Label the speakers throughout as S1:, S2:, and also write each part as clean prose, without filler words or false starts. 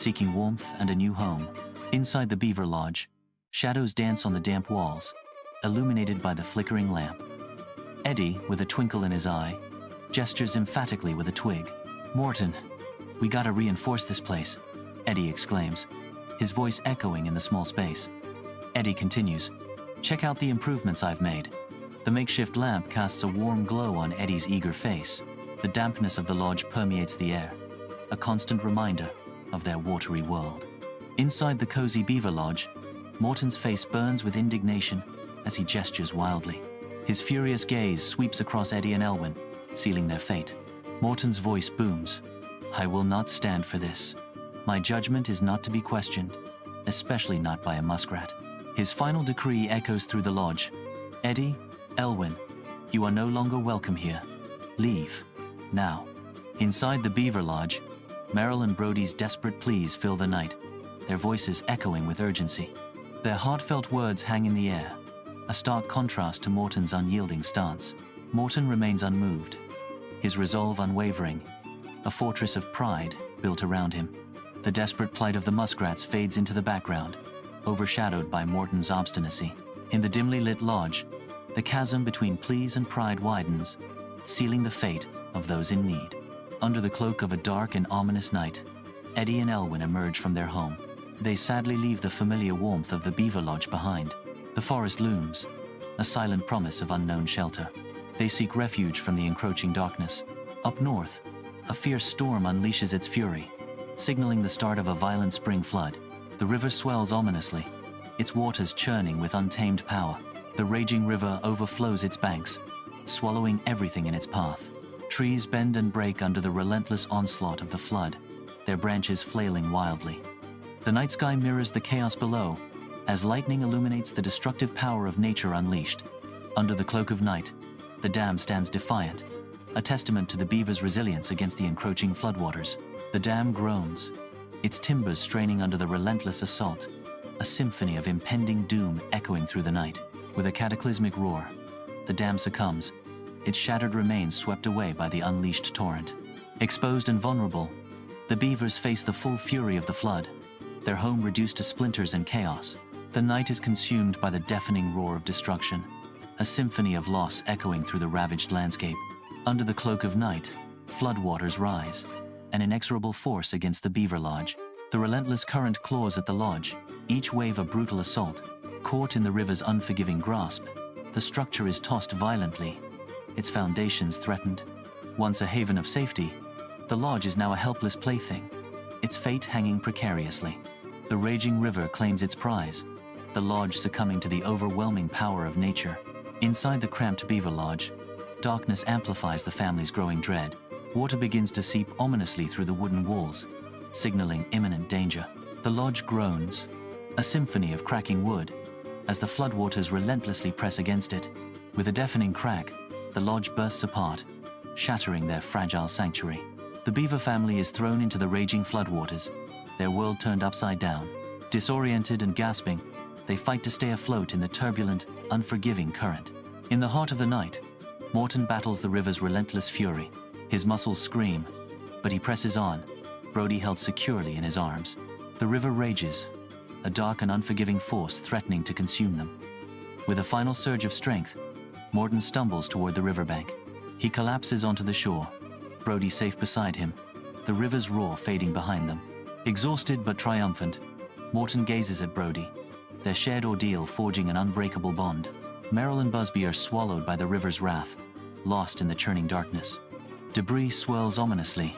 S1: seeking warmth and a new home. Inside the beaver lodge, shadows dance on the damp walls, illuminated by the flickering lamp. Eddie, with a twinkle in his eye, gestures emphatically with a twig. "Morton, we gotta reinforce this place," Eddie exclaims, his voice echoing in the small space. Eddie continues, "Check out the improvements I've made." The makeshift lamp casts a warm glow on Eddie's eager face. The dampness of the lodge permeates the air, a constant reminder of their watery world. Inside the cozy beaver lodge, Morton's face burns with indignation as he gestures wildly. His furious gaze sweeps across Eddie and Elwin, sealing their fate. Morton's voice booms, "I will not stand for this. My judgment is not to be questioned, especially not by a muskrat." His final decree echoes through the lodge. "Eddie, Elwin, you are no longer welcome here. Leave, now." Inside the beaver lodge, Merrill and Brody's desperate pleas fill the night, their voices echoing with urgency. Their heartfelt words hang in the air, a stark contrast to Morton's unyielding stance. Morton remains unmoved, his resolve unwavering, a fortress of pride built around him. The desperate plight of the muskrats fades into the background, overshadowed by Morton's obstinacy. In the dimly lit lodge, the chasm between pleas and pride widens, sealing the fate of those in need. Under the cloak of a dark and ominous night, Eddie and Elwin emerge from their home. They sadly leave the familiar warmth of the beaver lodge behind. The forest looms, a silent promise of unknown shelter. They seek refuge from the encroaching darkness. Up north, a fierce storm unleashes its fury, signaling the start of a violent spring flood. The river swells ominously, its waters churning with untamed power. The raging river overflows its banks, swallowing everything in its path. Trees bend and break under the relentless onslaught of the flood, their branches flailing wildly. The night sky mirrors the chaos below, as lightning illuminates the destructive power of nature unleashed. Under the cloak of night, the dam stands defiant, a testament to the beaver's resilience against the encroaching floodwaters. The dam groans, its timbers straining under the relentless assault, a symphony of impending doom echoing through the night. With a cataclysmic roar, the dam succumbs, its shattered remains swept away by the unleashed torrent. Exposed and vulnerable, the beavers face the full fury of the flood, their home reduced to splinters and chaos. The night is consumed by the deafening roar of destruction, a symphony of loss echoing through the ravaged landscape. Under the cloak of night, floodwaters rise, an inexorable force against the beaver lodge. The relentless current claws at the lodge, each wave a brutal assault. Caught in the river's unforgiving grasp, the structure is tossed violently, its foundations threatened. Once a haven of safety, the lodge is now a helpless plaything, its fate hanging precariously. The raging river claims its prize, the lodge succumbing to the overwhelming power of nature. Inside the cramped beaver lodge, darkness amplifies the family's growing dread. Water begins to seep ominously through the wooden walls, signaling imminent danger. The lodge groans, a symphony of cracking wood, as the floodwaters relentlessly press against it. With a deafening crack, the lodge bursts apart, shattering their fragile sanctuary. The beaver family is thrown into the raging floodwaters, their world turned upside down. Disoriented and gasping, they fight to stay afloat in the turbulent, unforgiving current. In the heart of the night, Morton battles the river's relentless fury. His muscles scream, but he presses on, Brody held securely in his arms. The river rages, a dark and unforgiving force threatening to consume them. With a final surge of strength, Morton stumbles toward the riverbank. He collapses onto the shore, Brody safe beside him, the river's roar fading behind them. Exhausted but triumphant, Morton gazes at Brody, their shared ordeal forging an unbreakable bond. Merrill and Busby are swallowed by the river's wrath, lost in the churning darkness. Debris swirls ominously,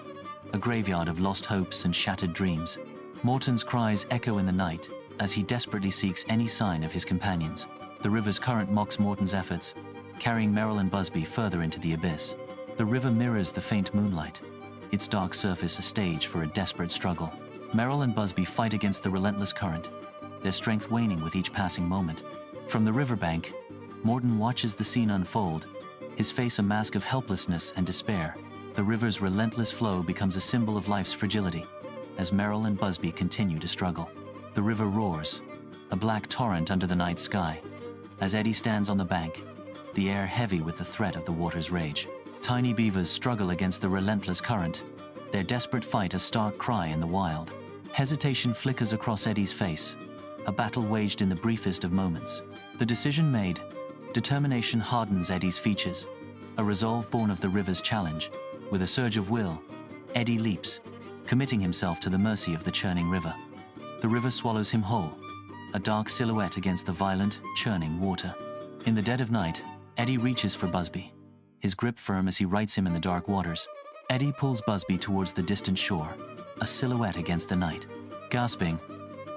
S1: a graveyard of lost hopes and shattered dreams. Morton's cries echo in the night as he desperately seeks any sign of his companions. The river's current mocks Morton's efforts, carrying Merrill and Busby further into the abyss. The river mirrors the faint moonlight, its dark surface a stage for a desperate struggle. Merrill and Busby fight against the relentless current, their strength waning with each passing moment. From the riverbank, Morton watches the scene unfold, his face a mask of helplessness and despair. The river's relentless flow becomes a symbol of life's fragility, as Merrill and Busby continue to struggle. The river roars, a black torrent under the night sky. As Eddie stands on the bank, the air heavy with the threat of the water's rage. Tiny beavers struggle against the relentless current, their desperate fight a stark cry in the wild. Hesitation flickers across Eddie's face, a battle waged in the briefest of moments. The decision made, determination hardens Eddie's features, a resolve born of the river's challenge. With a surge of will, Eddie leaps, committing himself to the mercy of the churning river. The river swallows him whole, a dark silhouette against the violent, churning water. In the dead of night, Eddie reaches for Busby, his grip firm as he rights him in the dark waters. Eddie pulls Busby towards the distant shore, a silhouette against the night. Gasping,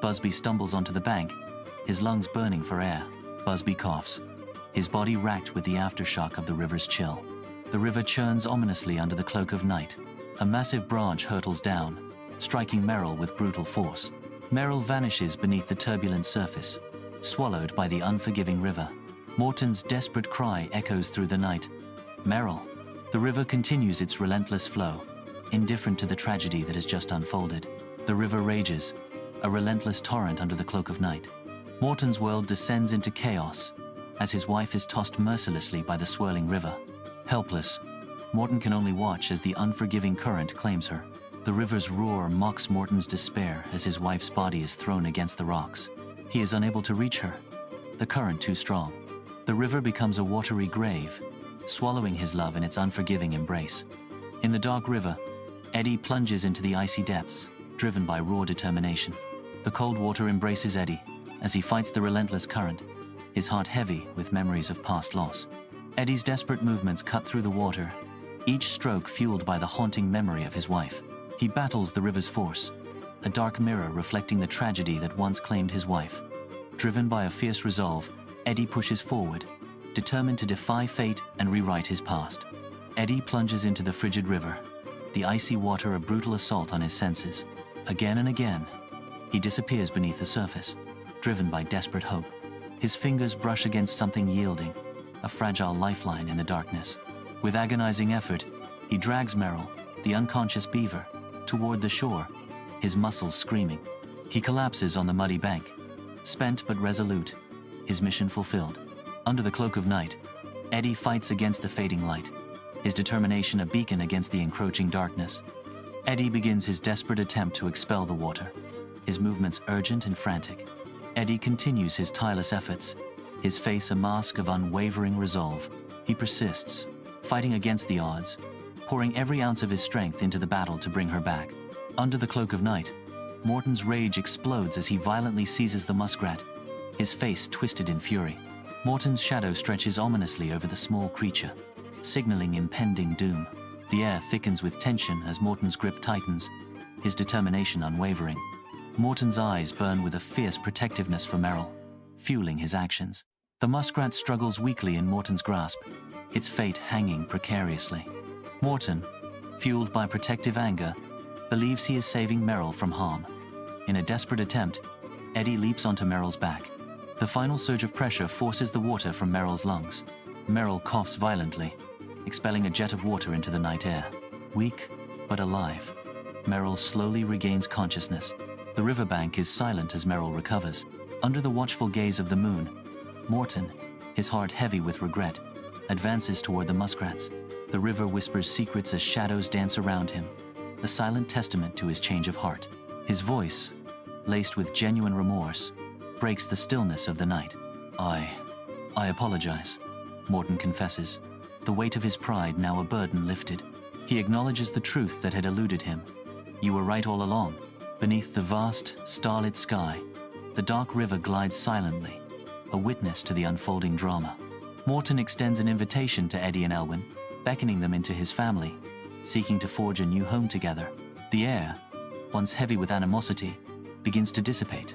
S1: Busby stumbles onto the bank, his lungs burning for air. Busby coughs, his body racked with the aftershock of the river's chill. The river churns ominously under the cloak of night. A massive branch hurtles down, striking Merrill with brutal force. Merrill vanishes beneath the turbulent surface, swallowed by the unforgiving river. Morton's desperate cry echoes through the night. Merrill. The river continues its relentless flow, indifferent to the tragedy that has just unfolded. The river rages, a relentless torrent under the cloak of night. Morton's world descends into chaos as his wife is tossed mercilessly by the swirling river. Helpless, Morton can only watch as the unforgiving current claims her. The river's roar mocks Morton's despair as his wife's body is thrown against the rocks. He is unable to reach her, the current too strong. The river becomes a watery grave, swallowing his love in its unforgiving embrace. In the dark river, Eddie plunges into the icy depths, driven by raw determination. The cold water embraces Eddie as he fights the relentless current, his heart heavy with memories of past loss. Eddie's desperate movements cut through the water, each stroke fueled by the haunting memory of his wife. He battles the river's force, a dark mirror reflecting the tragedy that once claimed his wife. Driven by a fierce resolve, Eddie pushes forward, determined to defy fate and rewrite his past. Eddie plunges into the frigid river, the icy water a brutal assault on his senses. Again and again, he disappears beneath the surface, driven by desperate hope. His fingers brush against something yielding, a fragile lifeline in the darkness. With agonizing effort, he drags Merrill, the unconscious beaver, toward the shore, his muscles screaming. He collapses on the muddy bank, spent but resolute, his mission fulfilled. Under the cloak of night, Eddie fights against the fading light, his determination a beacon against the encroaching darkness. Eddie begins his desperate attempt to expel the water, his movements urgent and frantic. Eddie continues his tireless efforts, his face a mask of unwavering resolve. He persists, fighting against the odds, pouring every ounce of his strength into the battle to bring her back. Under the cloak of night, Morton's rage explodes as he violently seizes the muskrat, his face twisted in fury. Morton's shadow stretches ominously over the small creature, signaling impending doom. The air thickens with tension as Morton's grip tightens, his determination unwavering. Morton's eyes burn with a fierce protectiveness for Merrill, fueling his actions. The muskrat struggles weakly in Morton's grasp, its fate hanging precariously. Morton, fueled by protective anger, believes he is saving Merrill from harm. In a desperate attempt, Eddie leaps onto Merrill's back. The final surge of pressure forces the water from Merrill's lungs. Merrill coughs violently, expelling a jet of water into the night air. Weak, but alive, Merrill slowly regains consciousness. The riverbank is silent as Merrill recovers. Under the watchful gaze of the moon, Morton, his heart heavy with regret, advances toward the muskrats. The river whispers secrets as shadows dance around him, a silent testament to his change of heart. His voice, laced with genuine remorse, breaks the stillness of the night. I apologize, Morton confesses, the weight of his pride now a burden lifted. He acknowledges the truth that had eluded him. You were right all along. Beneath the vast, starlit sky, the dark river glides silently, a witness to the unfolding drama. Morton extends an invitation to Eddie and Elwin, beckoning them into his family, seeking to forge a new home together. The air, once heavy with animosity, begins to dissipate,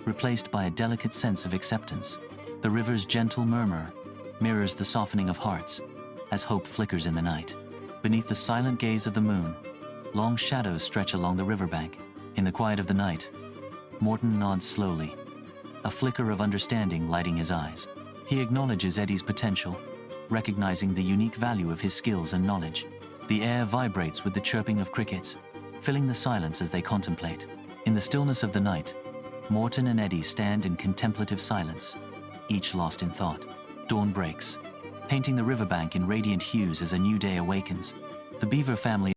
S1: replaced by a delicate sense of acceptance. The river's gentle murmur mirrors the softening of hearts as hope flickers in the night. Beneath the silent gaze of the moon, long shadows stretch along the riverbank. In the quiet of the night, Morton nods slowly, a flicker of understanding lighting his eyes. He acknowledges Eddie's potential, recognizing the unique value of his skills and knowledge. The air vibrates with the chirping of crickets, filling the silence as they contemplate. In the stillness of the night, Morton and Eddie stand in contemplative silence, each lost in thought. Dawn breaks, painting the riverbank in radiant hues as a new day awakens. The Beaver family